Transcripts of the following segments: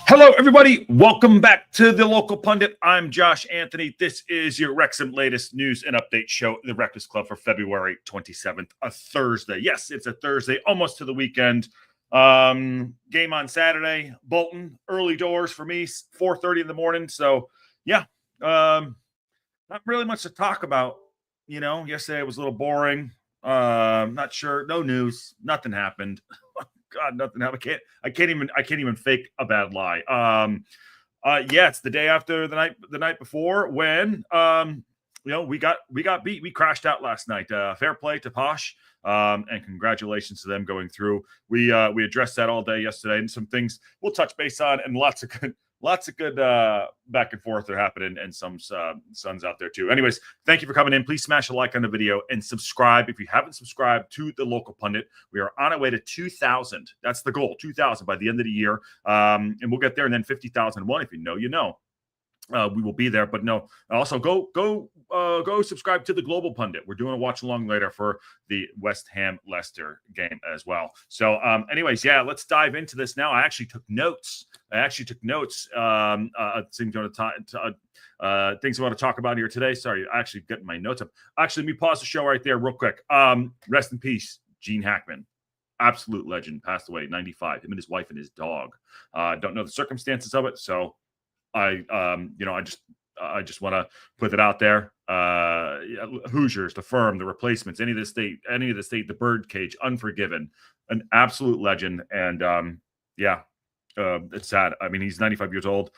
Hello, everybody. Welcome back to the Local Pundit. I'm Josh Anthony. This is your Wrexham latest news and update show, the Breakfast Club, for February 27th, a Thursday. Yes, it's a Thursday, almost to the weekend. Game on Saturday, Bolton, early doors for me, 4:30 in the morning. So, yeah, not really much to talk about. Yesterday was a little boring. Not sure. No news. Nothing happened. God, nothing happened. I can't even fake a bad lie. Yeah, it's the day after the night before when we got beat. We crashed out last night. Fair play to Posh. And congratulations to them going through. We addressed that all day yesterday, and some things we'll touch base on, and lots of good back and forth are happening, and some suns out there too. Anyways, thank you for coming in. Please smash a like on the video and subscribe if you haven't subscribed to the Local Pundit. We are on our way to 2,000. That's the goal, 2,000 by the end of the year, and we'll get there. And then 50,001. If you know, you know. We will be there, but no. Also, go subscribe to the Global Pundit. We're doing a watch along later for the West Ham Leicester game as well. So, anyways, yeah, let's dive into this now. I actually took notes. Things I want to talk about here today. Sorry, I actually getting my notes up. Actually, let me pause the show right there real quick. Rest in peace, Gene Hackman. Absolute legend, passed away at 95. Him and his wife and his dog. Don't know the circumstances of it, so I just want to put it out there. Hoosiers, the Firm, the Replacements, any of the state, the Birdcage, Unforgiven, an absolute legend. And it's sad. I mean, he's 95 years old.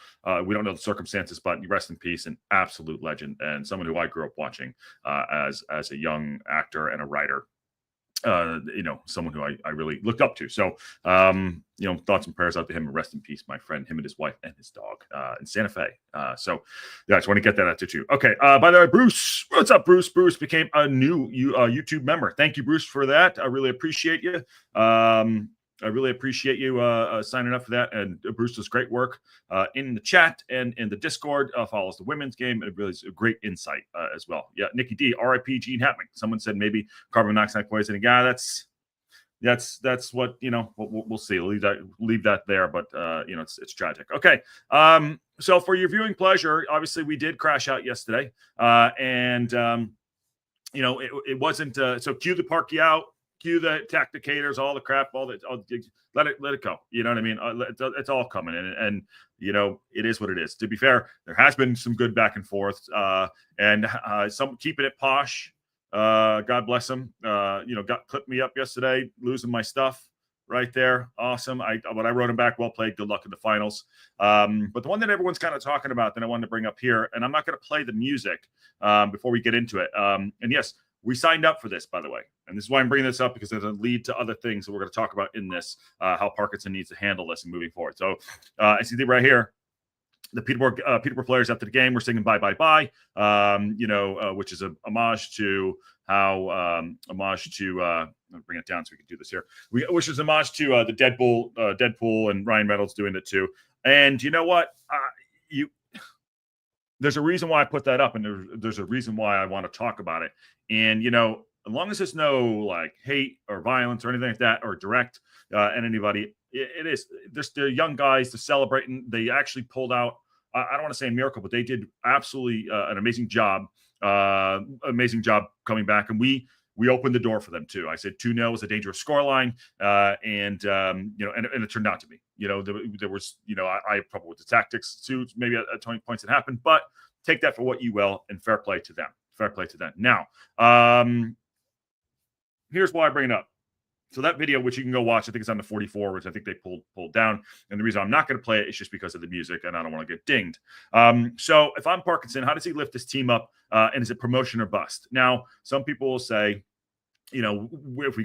We don't know the circumstances, but rest in peace, an absolute legend and someone who I grew up watching as a young actor and a writer. Someone who I really looked up to. So, thoughts and prayers out to him, and rest in peace, my friend, him and his wife and his dog in Santa Fe. So, yeah, I just want to get that out to you. Okay. By the way, Bruce, what's up, Bruce? Bruce became a new YouTube member. Thank you, Bruce, for that. I really appreciate you. Signing up for that. And Bruce does great work in the chat and in the Discord. Follows the women's game. It really is a great insight as well. Yeah, Nikki D, R.I.P. Gene Hackman. Someone said maybe carbon monoxide poisoning. Yeah, that's what we'll see. Leave that there, but it's tragic. Okay. So for your viewing pleasure, obviously we did crash out yesterday, and it wasn't. So cue the parky out. Cue the tacticators, all the crap, let it go. You know what I mean? It's all coming in, and it is what it is. To be fair, there has been some good back and forth, and some keeping it posh. God bless him. Clipped me up yesterday, losing my stuff right there. Awesome. I wrote him back. Well played. Good luck in the finals. But the one that everyone's kind of talking about that I wanted to bring up here, and I'm not going to play the music before we get into it. And yes, we signed up for this, by the way. And this is why I'm bringing this up, because it's going to lead to other things that we're going to talk about in this, how Parkinson needs to handle this and moving forward. So I see right here, the Peterborough players after the game were singing "Bye Bye Bye," which is a homage to how I'll bring it down so we can do this here. Which is homage to the Deadpool and Ryan Reynolds doing it too. And you know what? There's a reason why I put that up, and there's a reason why I want to talk about it. And as long as there's no hate or violence or anything like that, or direct and anybody, it is. There's the young guys, they're celebrating. They actually pulled out. I don't want to say a miracle, but they did absolutely an amazing job. Amazing job coming back, and we opened the door for them too. I said 2-0 was a dangerous scoreline, and it turned out to be. There was I have trouble with the tactics too. Maybe at 20 points it happened, but take that for what you will, and fair play to them. Fair play to them. Now, here's why I bring it up. So that video, which you can go watch, I think it's on the 44, which I think they pulled down. And the reason I'm not going to play it is just because of the music, and I don't want to get dinged. So if I'm Parkinson, how does he lift this team up? And is it promotion or bust? Now, some people will say, if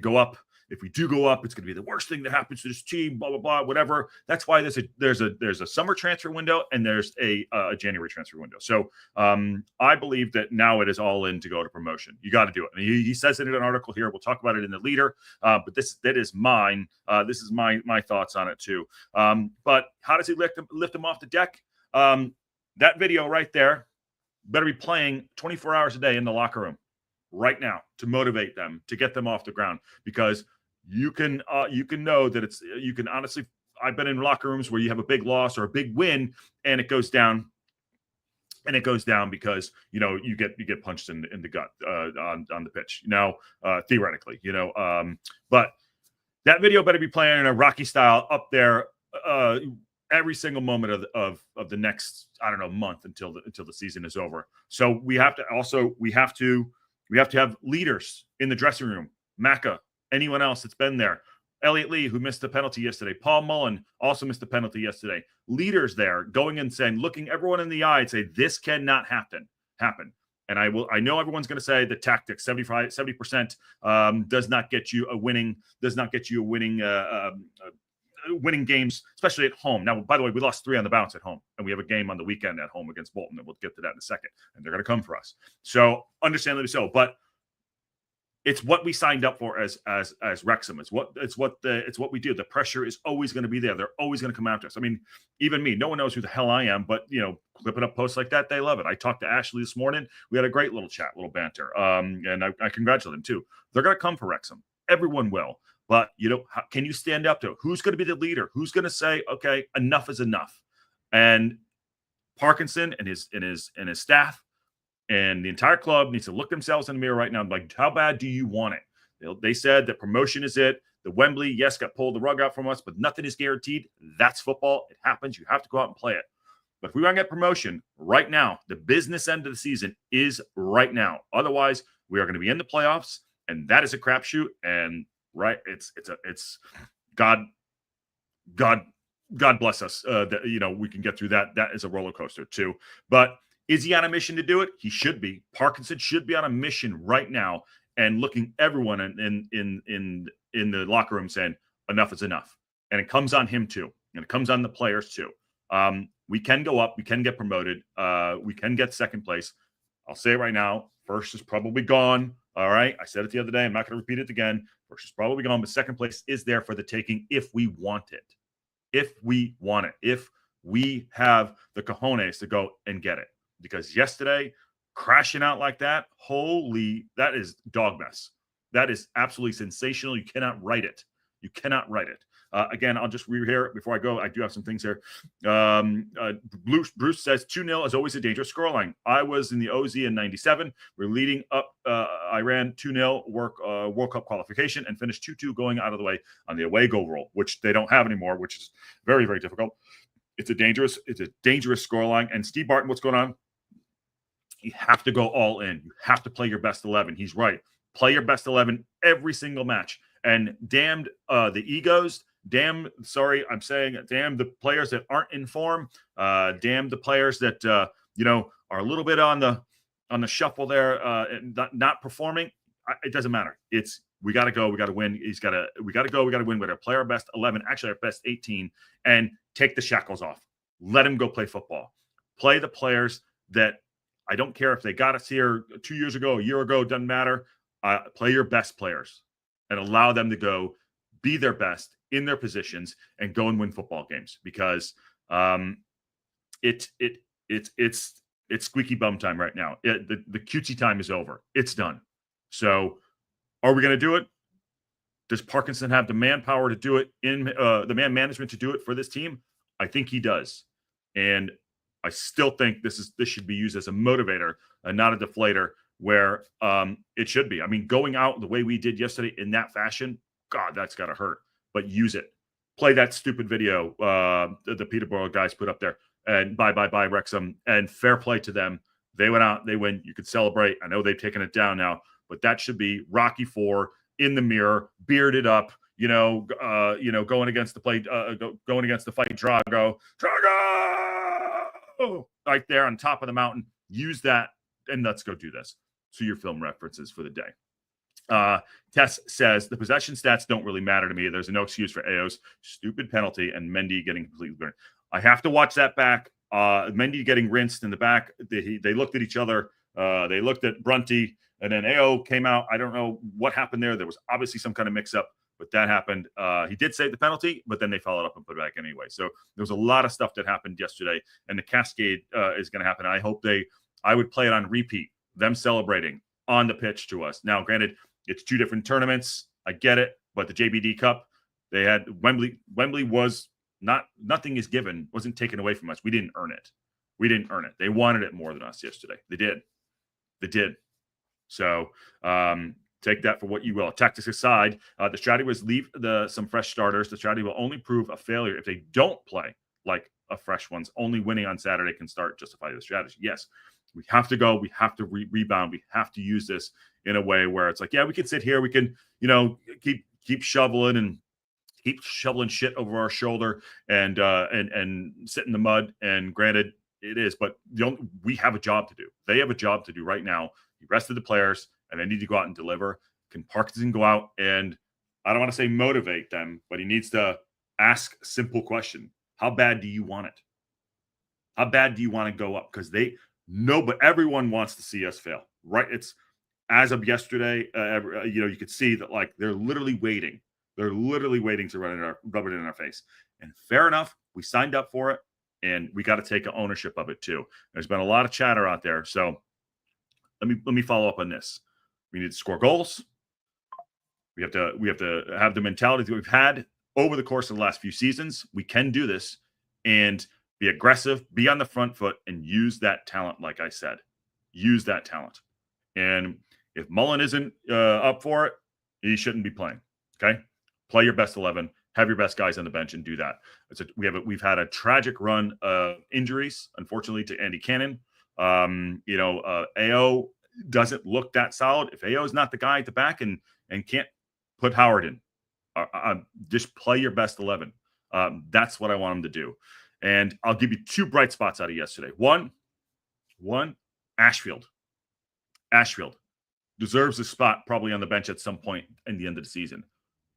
we do go up, it's going to be the worst thing that happens to this team, blah, blah, blah, whatever. That's why there's a summer transfer window, and there's a January transfer window. So I believe that now it is all in to go to promotion. You got to do it. And he says it in an article here. We'll talk about it in the leader. But that is mine. This is my thoughts on it too. But how does he lift him off the deck? That video right there better be playing 24 hours a day in the locker room right now to motivate them, to get them off the ground, because you can know that you can honestly, I've been in locker rooms where you have a big loss or a big win, and it goes down. And it goes down because you get punched in the gut on the pitch. Theoretically, but that video better be playing in a Rocky style up there every single moment of the next, I don't know, month until the season is over. So we have to have leaders in the dressing room. Macca, anyone else that's been there. Elliot Lee, who missed the penalty yesterday. Paul Mullen also missed the penalty yesterday. Leaders there going and saying, looking everyone in the eye and say, this cannot happen. And I know everyone's going to say the tactics, 70% does not get you a winning winning games, especially at home. Now, by the way, we lost 3 on the bounce at home, and we have a game on the weekend at home against Bolton, and we'll get to that in a second. And they're going to come for us. So understandably so, but it's what we signed up for as Wrexham. It's what we do. The pressure is always going to be there. They're always going to come after us. I mean, even me, no one knows who the hell I am, but clipping up posts like that, they love it. I talked to Ashley this morning. We had a great little chat, little banter. And I congratulate them too. They're going to come for Wrexham. Everyone will. But how can you stand up to it? Who's going to be the leader? Who's going to say, okay, enough is enough? And Parkinson and his staff and the entire club needs to look themselves in the mirror right now. Like, how bad do you want it? They said that promotion is it. The Wembley, yes, got pulled the rug out from us, but nothing is guaranteed. That's football. It happens. You have to go out and play it. But if we want to get promotion right now, the business end of the season is right now. Otherwise, we are going to be in the playoffs, and that is a crapshoot. And it's God bless us that we can get through that. That is a roller coaster too. But is he on a mission to do it? He should be. Parkinson should be on a mission right now and looking everyone in the locker room saying enough is enough. And it comes on him too. And it comes on the players too. We can go up. We can get promoted. We can get second place. I'll say it right now. First is probably gone. All right. I said it the other day. I'm not going to repeat it again. First is probably gone, but second place is there for the taking if we want it. If we want it. If we have the cojones to go and get it. Because yesterday, crashing out like that, that is dog mess. That is absolutely sensational. You cannot write it. Again, I'll just read here before I go. I do have some things here. Bruce says 2-0 is always a dangerous scoreline. I was in the OZ in 97. We're leading up. I ran 2-0 World Cup qualification and finished 2-2 going out of the way on the away goal rule, which they don't have anymore, which is very, very difficult. It's a dangerous scoreline. And Steve Barton, what's going on? You have to go all in. You have to play your best 11. He's right. Play your best 11 every single match. And damned the egos. Damn the players that aren't in form. Damn the players that are a little bit on the shuffle there, and not performing. It doesn't matter. We got to go. We got to win. We got to go. We got to win. We got to play our best 11, actually our best 18, and take the shackles off. Let them go play football. Play the players that I don't care if they got us here 2 years ago, a year ago, doesn't matter. Play your best players and allow them to go be their best in their positions and go and win football games because it's squeaky bum time right now. The cutesy time is over. It's done. So are we going to do it? Does Parkinson have the manpower to do it in the man management to do it for this team? I think he does. And I still think this should be used as a motivator and not a deflator where it should be. I mean, going out the way we did yesterday in that fashion, God, that's got to hurt. But use it. Play that stupid video the Peterborough guys put up there. And bye, Wrexham. And fair play to them. They went out. They win. You could celebrate. I know they've taken it down now. But that should be Rocky IV in the mirror, bearded up, going against the play, going against the fight, Drago, right there on top of the mountain. Use that, and let's go do this. So your film references for the day. Tess says, the possession stats don't really matter to me. There's no excuse for Ao's stupid penalty and Mendy getting completely burned. I have to watch that back. Mendy getting rinsed in the back. They looked at each other. They looked at Brunty, and then AO came out. I don't know what happened there. There was obviously some kind of mix-up, but that happened. He did save the penalty, but then they followed up and put it back anyway. So there was a lot of stuff that happened yesterday, and the cascade is going to happen. I would play it on repeat, them celebrating on the pitch to us. Now, granted, it's 2 different tournaments. I get it, but the JBD Cup, they had Wembley was nothing is given, wasn't taken away from us. We didn't earn it. We didn't earn it. They wanted it more than us yesterday. They did. So take that for what you will. Tactics aside, the strategy was leave some fresh starters. The strategy will only prove a failure if they don't play like a fresh ones. Only winning on Saturday can justify the strategy. Yes, we have to go. We have to rebound. We have to use this in a way where it's like, yeah, we can sit here. We can, keep shoveling and keep shoveling shit over our shoulder and sit in the mud. And granted, it is, but we have a job to do. They have a job to do right now. He rested the players, and they need to go out and deliver. Can Parkinson go out and, I don't want to say motivate them, but he needs to ask a simple question. How bad do you want it? How bad do you want to go up? Because but everyone wants to see us fail, right? It's as of yesterday, you could see that like they're literally waiting. They're literally waiting to rub it in our face. And fair enough, we signed up for it, and we got to take ownership of it too. There's been a lot of chatter out there, so let me follow up on this. We need to score goals. We have to have the mentality that we've had over the course of the last few seasons. We can do this and be aggressive, be on the front foot, and use that talent. Like I said, use that talent. And if Mullen isn't up for it, he shouldn't be playing. Okay, play your best 11. Have your best guys on the bench and do that. We've had a tragic run of injuries, unfortunately, to Andy Cannon. AO doesn't look that solid. If AO is not the guy at the back and can't put Howard in, just play your best 11. That's what I want him to do. And I'll give you two bright spots out of yesterday. One, Ashfield. Ashfield deserves a spot probably on the bench at some point in the end of the season.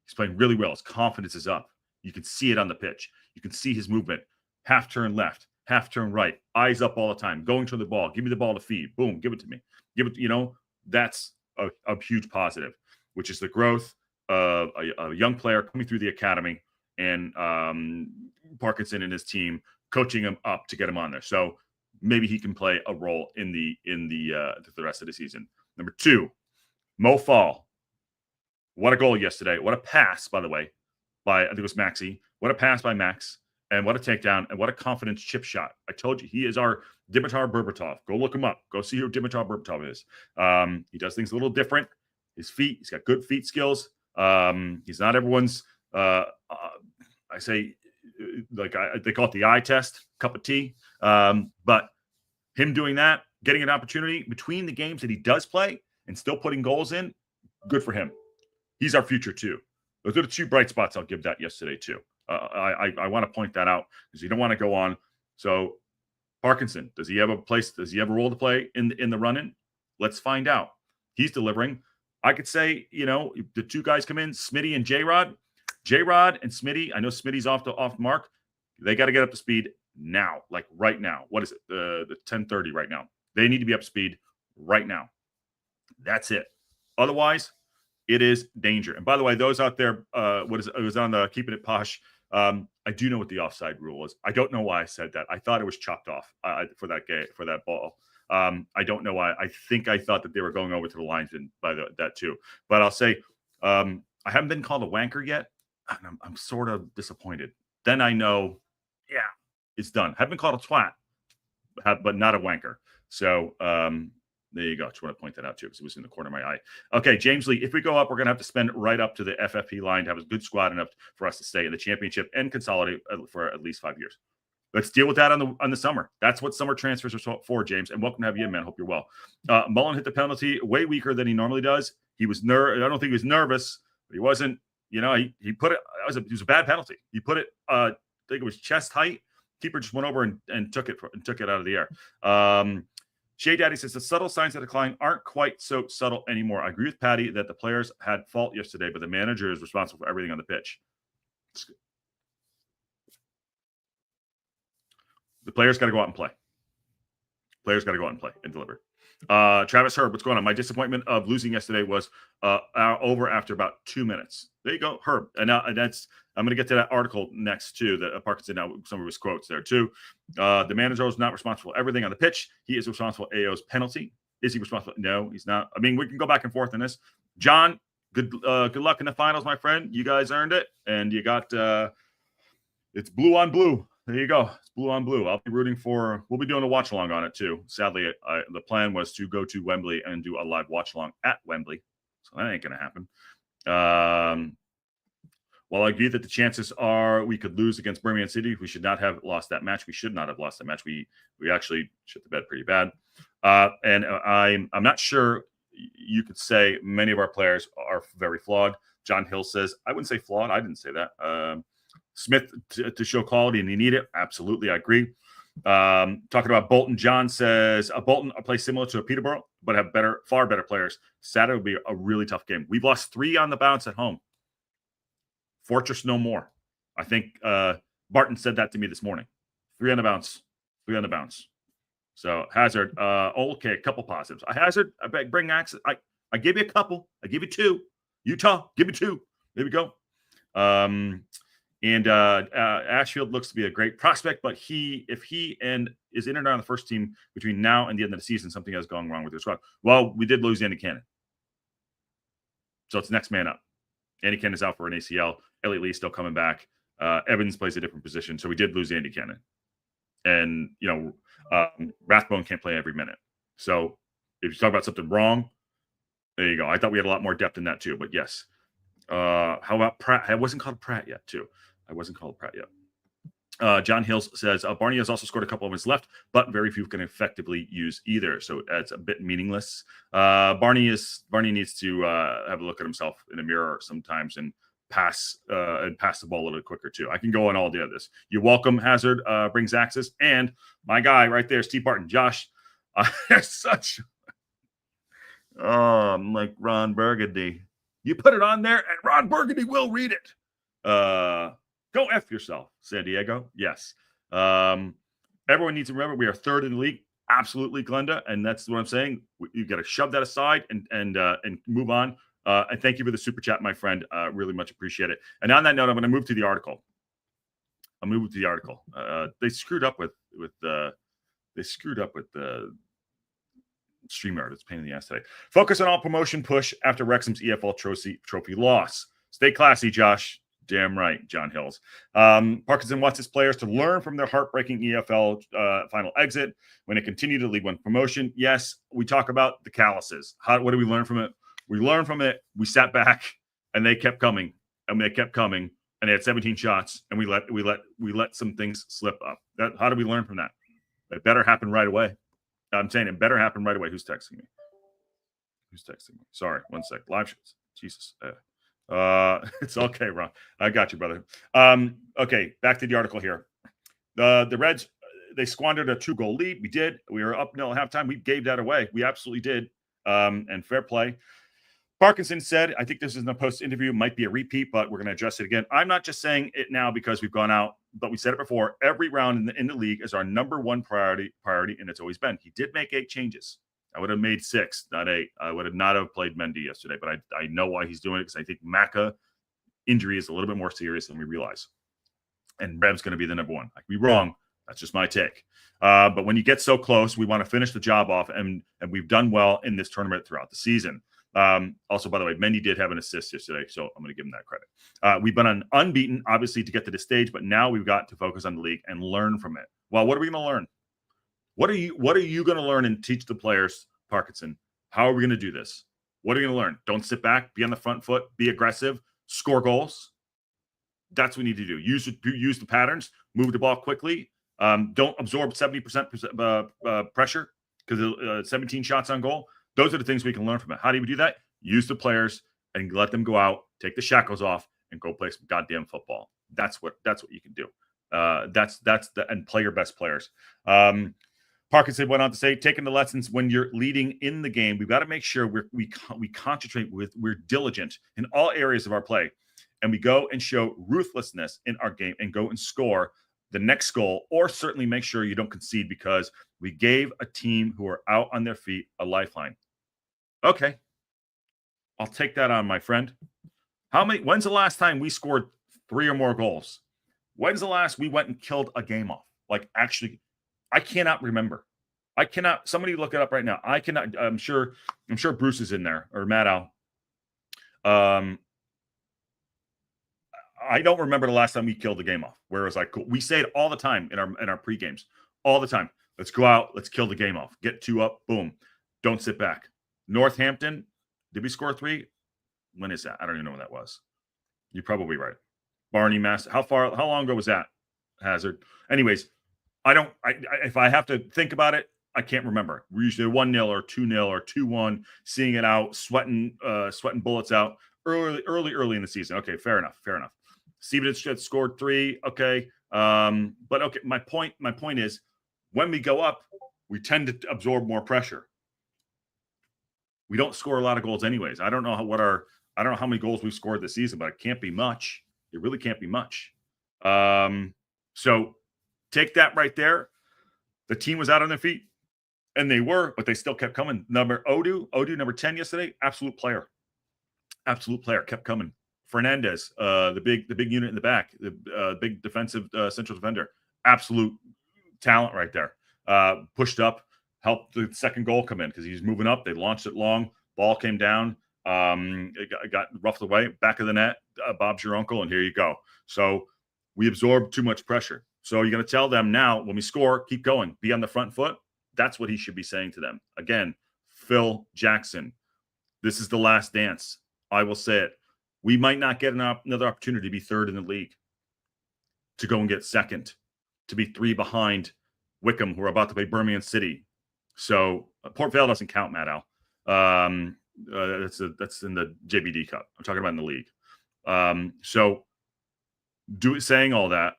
He's playing really well. His confidence is up. You can see it on the pitch. You can see his movement. Half turn left, half turn right, eyes up all the time, going to the ball. Give me the ball to feed. Boom, give it to me. That's a huge positive, which is the growth of a young player coming through the academy and Parkinson and his team coaching him up to get him on there. So maybe he can play a role in the rest of the season. Number two, Mo Fall. What a goal yesterday. What a pass, by the way, by, I think it was Maxey. What a pass by Max. And what a takedown. And what a confidence chip shot. I told you, he is our Dimitar Berbatov. Go look him up. Go see who Dimitar Berbatov is. He does things a little different. His feet, he's got good feet skills. He's not everyone's, they call it the eye test, cup of tea. But him doing that, getting an opportunity between the games that he does play and still putting goals in, good for him. He's our future too. Those are the two bright spots I'll give that yesterday too. I want to point that out because you don't want to go on. So Parkinson, does he have a place? Does he have a role to play in the run-in? Let's find out. He's delivering. I could say, the two guys come in, Smitty and J-Rod. J-Rod and Smitty, I know Smitty's off mark. They got to get up to speed now, like right now. What is it? The 10:30 right now. They need to be up to speed right now. That's it. Otherwise, it is danger. And by the way, those out there, it was on the Keeping It Posh. I do know what the offside rule is. I don't know why I said that. I thought it was chopped off for that ball. I don't know why. I thought that they were going over to the linesman by that too. But I'll say I haven't been called a wanker yet. And I'm sort of disappointed. Then I know, yeah, it's done. Haven't been called a twat, but not a wanker. So there you go. Just want to point that out too because it was in the corner of my eye. Okay, James Lee, if we go up, we're going to have to spend right up to the FFP line to have a good squad enough for us to stay in the championship and consolidate for at least 5 years. Let's deal with that on the summer. That's what summer transfers are for, James. And welcome to have you in, man. Hope you're well. Mullen hit the penalty way weaker than he normally does. He was I don't think he was nervous, but he wasn't. He put it. It was a bad penalty. He put it. I think it was chest height. Keeper just went over and took it out of the air. Shea Daddy says the subtle signs of decline aren't quite so subtle anymore. I agree with Patty that the players had fault yesterday, but the manager is responsible for everything on the pitch. The players got to go out and play. Players got to go out and play and deliver. Travis Herb, what's going on? My disappointment of losing yesterday was over after about 2 minutes. There you go, Herb. And that's I'm going to get to that article next too. That Parkinson now some of his quotes there too. The manager is not responsible for everything on the pitch. He is responsible for AO's penalty. Is he responsible? No, he's not. I mean, we can go back and forth on this. John, good luck in the finals, my friend. You guys earned it, and you got It's blue on blue. There you go. It's blue on blue. I'll be rooting for. We'll be doing a watch along on it too. Sadly, the plan was to go to Wembley and do a live watch along at Wembley, so that ain't gonna happen. While I agree that the chances are we could lose against Birmingham City, we should not have lost that match. We should not have lost that match. We actually shit the bed pretty bad. And I'm not sure you could say many of our players are very flawed. John Hill says, I wouldn't say flawed. I didn't say that. Smith to show quality and you need it. Absolutely, I agree. Talking about Bolton, John says Bolton play similar to a Peterborough, but have far better players. Saturday will be a really tough game. We've lost 3 on the bounce at home. Fortress no more. I think Barton said that to me this morning. 3 on the bounce. 3 on the bounce. So Hazard, okay, a couple positives. Hazard, I bring access. I gave you a couple. I give you 2. Utah, give me 2. There we go. And Ashfield looks to be a great prospect, but if he is in and out of the first team between now and the end of the season, something has gone wrong with their squad. Well, we did lose Andy Cannon. So it's next man up. Andy Cannon's out for an ACL. Elliot Lee still coming back. Evans plays a different position. So we did lose Andy Cannon. And, Rathbone can't play every minute. So if you talk about something wrong, there you go. I thought we had a lot more depth in that too, but yes. How about Pratt? I wasn't called Pratt yet too. John Hills says Barney has also scored a couple of his left, but very few can effectively use either. So it's a bit meaningless. Barney needs to have a look at himself in the mirror sometimes and pass the ball a little bit quicker too. I can go on all day of this. You're welcome. Hazard brings access, and my guy right there, Steve Barton, Josh. Such. I'm like Ron Burgundy. You put it on there, and Ron Burgundy will read it. Go F yourself, San Diego. Yes. Everyone needs to remember we are 3rd in the league. Absolutely, Glenda. And that's what I'm saying. You got to shove that aside and move on. And thank you for the super chat, my friend. Really much appreciate it. And on that note, I'm going to move to the article. They screwed up with the StreamYard. It's a pain in the ass today. Focus on all promotion push after Wrexham's EFL trophy loss. Stay classy, Josh. Damn right, John Hills. Parkinson wants his players to learn from their heartbreaking EFL final exit when it continued to League One promotion. Yes, we talk about the calluses. What do we learn from it? We learned from it. We sat back, and they kept coming, and they kept coming, and they had 17 shots, and we let some things slip up. How do we learn from that? It better happen right away. I'm saying it better happen right away. Who's texting me? Sorry, one sec. Live shows. Jesus. It's okay, Ron. I got you, brother. Okay, back to the article here. The Reds, they squandered a 2-goal lead. We did. We were up 0 at halftime. We gave that away. We absolutely did. And fair play. Parkinson said, I think this is in the post interview, might be a repeat, but we're going to address it again. I'm not just saying it now because we've gone out, but we said it before. Every round in the league is our number one priority, and it's always been. He did make 8 changes. I would have made 6, not 8. I would have not have played Mendy yesterday, but I know why he's doing it because I think Maka injury is a little bit more serious than we realize. And Rev's going to be the number 1. I could be wrong. That's just my take. But when you get so close, we want to finish the job off, and we've done well in this tournament throughout the season. Also, by the way, Mendy did have an assist yesterday, so I'm going to give him that credit. We've been unbeaten, obviously, to get to this stage, but now we've got to focus on the league and learn from it. Well, what are we going to learn? What are you going to learn and teach the players, Parkinson? How are we going to do this? What are you going to learn? Don't sit back. Be on the front foot. Be aggressive. Score goals. That's what we need to do. Use the patterns. Move the ball quickly. Don't absorb 70% pressure because 17 shots on goal. Those are the things we can learn from it. How do we do that? Use the players and let them go out, take the shackles off, and go play some goddamn football. That's what you can do. And play your best players. Parkinson went on to say, taking the lessons when you're leading in the game, we've got to make sure we concentrate we're diligent in all areas of our play, and we go and show ruthlessness in our game and go and score the next goal, or certainly make sure you don't concede because we gave a team who are out on their feet a lifeline. Okay, I'll take that on, my friend. When's the last time we scored 3 or more goals? When's the last we went and killed a game off? Like, actually, I cannot remember. Somebody look it up right now. I cannot. I'm sure Bruce is in there, or Matt Al. I don't remember the last time we killed the game off. Where it was like, cool. We say it all the time in our pre-games, all the time. Let's go out. Let's kill the game off. Get 2 up. Boom. Don't sit back. Northampton, did we score 3? When is that? I don't even know when that was. You're probably right. Barney Master. How long ago was that? Hazard. Anyways, if I have to think about it, I can't remember. We're usually 1-0 or 2-0 or 2-1, seeing it out, sweating bullets out early in the season. Okay, fair enough. Stevenage had scored 3. Okay. But okay, my point is, when we go up, we tend to absorb more pressure. We don't score a lot of goals anyways. I don't know how many goals we've scored this season, but it can't be much. It really can't be much. So take that right there. The team was out on their feet, and they were, but they still kept coming. Odu, number 10 yesterday, absolute player, kept coming. Fernandez, the big unit in the back, the big defensive central defender, absolute talent right there. Pushed up, helped the second goal come in because he's moving up. They launched it long, ball came down, it got roughed away, back of the net. Bob's your uncle, and here you go. So we absorbed too much pressure. So you're going to tell them now, when we score, keep going, be on the front foot. That's what he should be saying to them. Again, Phil Jackson, this is the last dance. I will say it. We might not get another opportunity to be third in the league, to go and get second, to be 3 behind Wickham, who are about to play Birmingham City. So Port Vale doesn't count, Matt Al. That's in the JBD Cup. I'm talking about in the league. So saying all that,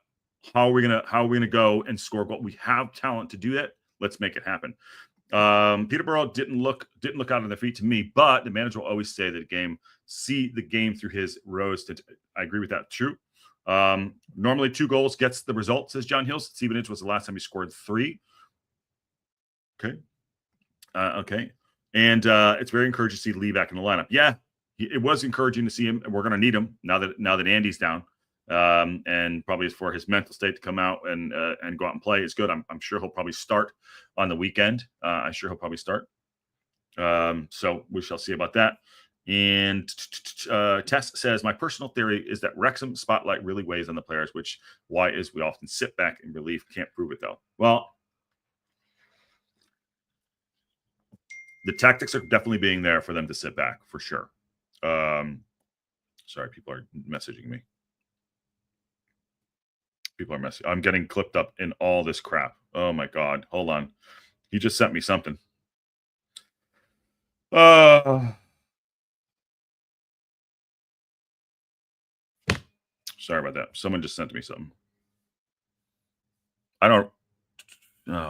how are we gonna go and score goal? We have talent to do that. Let's make it happen. Peterborough didn't look out on their feet to me, but the manager will always say that see the game through his rose. I agree with that. True. Normally 2 goals gets the result, says John Hills. Stevenage was the last time he scored 3. Okay. Okay. And it's very encouraging to see Lee back in the lineup. Yeah, it was encouraging to see him. We're going to need him now that Andy's down. And probably for his mental state to come out and go out and play is good. I'm sure he'll probably start on the weekend. I'm sure he'll probably start. So we shall see about that. And Tess says, my personal theory is that Wrexham spotlight really weighs on the players, which why is we often sit back in relief. Can't prove it though. Well, the tactics are definitely being there for them to sit back for sure. Sorry, people are messaging me. I'm getting clipped up in all this crap. Oh my God. Hold on. He just sent me something. Sorry about that. Someone just sent me something. Oh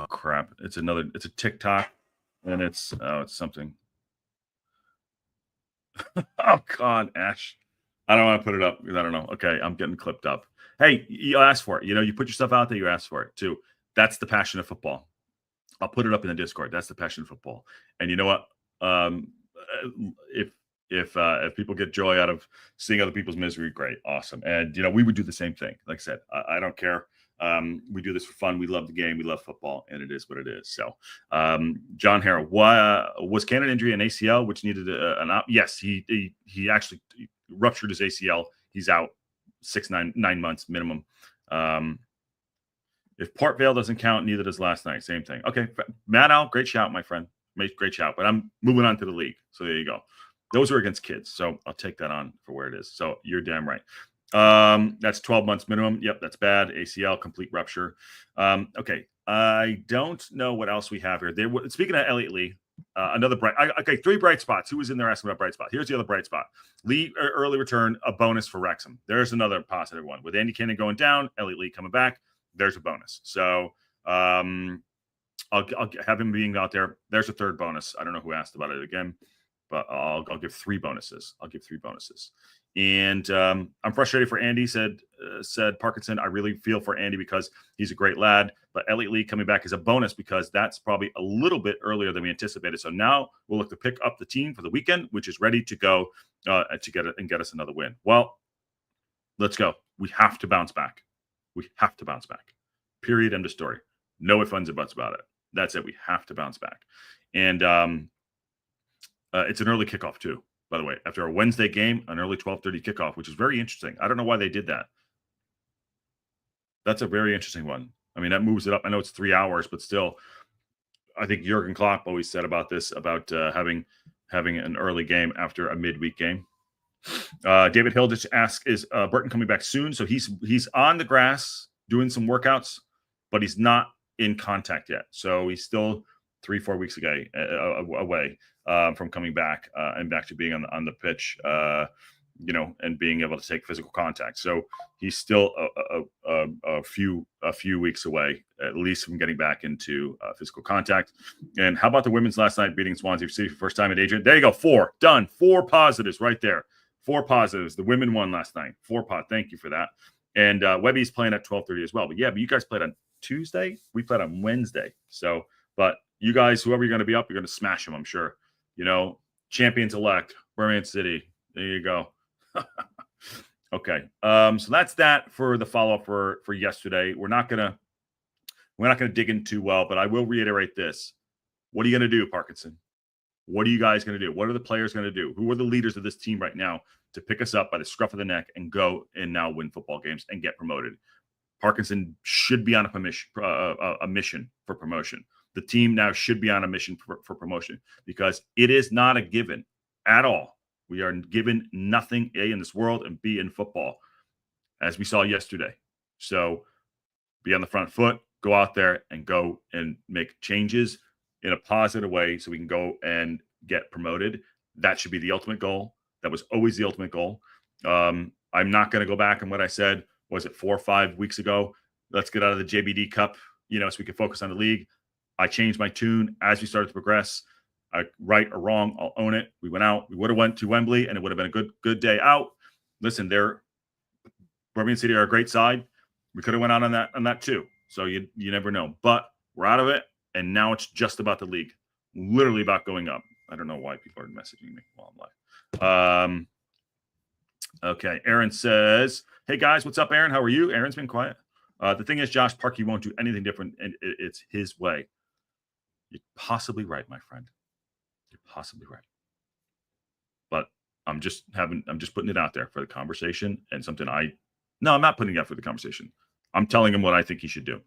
crap. It's a TikTok, and it's something. Oh God, Ash. I don't want to put it up because I don't know. Okay, I'm getting clipped up. Hey, you asked for it. You put your stuff out there, you asked for it too. That's the passion of football. I'll put it up in the Discord. That's the passion of football. And you know what? If people get joy out of seeing other people's misery, great, awesome. And we would do the same thing. Like I said, I don't care. We do this for fun. We love the game. We love football, and it is what it is. So, John Harrell, was Cannon injury an ACL, which needed an op? Yes, he actually ruptured his ACL. He's out 9 months minimum. If Port Vale doesn't count, neither does last night. Same thing. Okay, Matt Al, great shout, my friend. Great shout. But I'm moving on to the league. So there you go. Those are against kids. So I'll take that on for where it is. So you're damn right. That's 12 months minimum. Yep, that's bad. ACL, complete rupture. Okay. I don't know what else we have here. Speaking of Elliot Lee, another okay, 3 bright spots. Who was in there asking about bright spot? Here's the other bright spot. Lee, early return, a bonus for Wrexham. There's another positive one. With Andy Cannon going down, Elliot Lee coming back, there's a bonus. So I'll have him being out there. There's a third bonus. I don't know who asked about it again, but I'll give 3 bonuses. And I'm frustrated for Andy, said Parkinson. I really feel for Andy because he's a great lad. But Elliot Lee coming back is a bonus because that's probably a little bit earlier than we anticipated. So now we'll look to pick up the team for the weekend, which is ready to go to get us another win. Well, let's go. We have to bounce back. Period. End of story. No ifs, ands, or buts about it. That's it. We have to bounce back. And it's an early kickoff too. by the way, after a Wednesday game, an early 12:30 kickoff, which is very interesting. I don't know why they did that. That's a very interesting one. I mean, that moves it up. I know it's 3 hours, but still, I think Jurgen Klopp always said about this, about having an early game after a midweek game. David Hill just asks, is Burton coming back soon? So he's on the grass doing some workouts, but he's not in contact yet. So he's still 3-4 weeks away from coming back and back to being on the pitch, and being able to take physical contact. So he's still a few weeks away, at least, from getting back into physical contact. And how about the women's last night beating Swansea City for the first time at Adrian? There you go, 4 done, 4 positives right there. 4 positives. The women won last night. 4 pot. Thank you for that. And Webby's playing at 12:30 as well. But yeah, but you guys played on Tuesday. We played on Wednesday. So, but you guys, whoever you're going to be up, you're going to smash them, I'm sure. Champions elect, Birmingham City. There you go. Okay. So that's that for the follow-up for yesterday. We're not gonna dig in too well, but I will reiterate this. What are you gonna do, Parkinson? What are you guys gonna do? What are the players gonna do? Who are the leaders of this team right now to pick us up by the scruff of the neck and go and now win football games and get promoted? Parkinson should be on a mission for promotion. The team now should be on a mission for promotion, because it is not a given at all. We are given nothing, A, in this world, and B, in football, as we saw yesterday. So be on the front foot, go out there and go and make changes in a positive way so we can go and get promoted. That should be the ultimate goal. That was always the ultimate goal. I'm not going to go back on what I said, was it 4 or 5 weeks ago? Let's get out of the JBD Cup, so we can focus on the league. I changed my tune as we started to progress. Right or wrong, I'll own it. We went out. We would have went to Wembley, and it would have been a good day out. Listen, Birmingham City are a great side. We could have went out on that too. So you never know. But we're out of it, and now it's just about the league, literally about going up. I don't know why people are messaging me while I'm live. Okay, Aaron says, "Hey guys, what's up, Aaron? How are you?" Aaron's been quiet. The thing is, Josh Parkey won't do anything different, and it's his way. You're possibly right, my friend. You're possibly right. But I'm just putting it out there for the conversation, and something I'm not putting it out for the conversation. I'm telling him what I think he should do.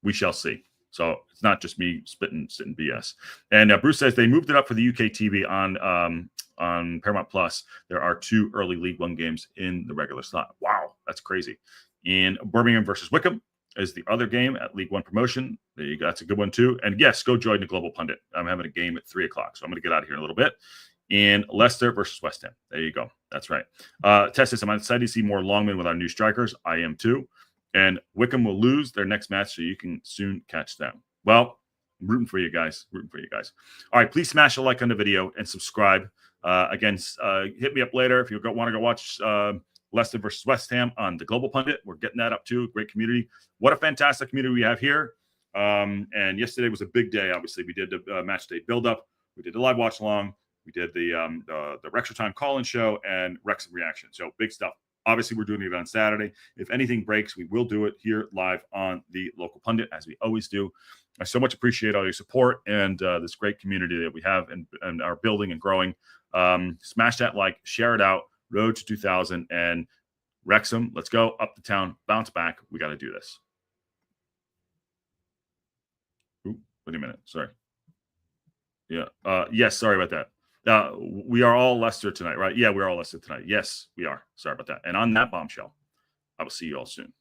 We shall see. So it's not just me sitting BS. And Bruce says they moved it up for the UK TV on Paramount Plus. There are 2 early League One games in the regular slot. Wow, that's crazy. And Birmingham versus Wickham is the other game at League One promotion. There you go. That's a good one too. And yes, go join the Global Pundit. I'm having a game at 3 o'clock, so I'm going to get out of here in a little bit. And Leicester versus West Ham. There you go. That's right. Testis, I'm excited to see more longmen with our new strikers. I am too. And Wickham will lose their next match, so you can soon catch them. Well, I'm rooting for you guys. All right, please smash a like on the video and subscribe. Again, hit me up later if you want to go watch Leicester versus West Ham on the Global Pundit. We're getting that up too. Great community. What a fantastic community we have here. And yesterday was a big day. Obviously, we did the match day build-up. We did the live watch along. We did the Wrexham Time call-in show and Wrexham reaction. So big stuff. Obviously, we're doing it on Saturday. If anything breaks, we will do it here live on the local pundit, as we always do. I so much appreciate all your support and this great community that we have and are building and growing. Smash that like, share it out. Road to 2,000, and Wrexham, let's go up the town, bounce back. We got to do this. Ooh, wait a minute. Sorry. Yeah. Yes. Sorry about that. We are all Leicester tonight, right? Yeah, we're all Leicester tonight. Yes, we are. Sorry about that. And on that bombshell, I will see you all soon.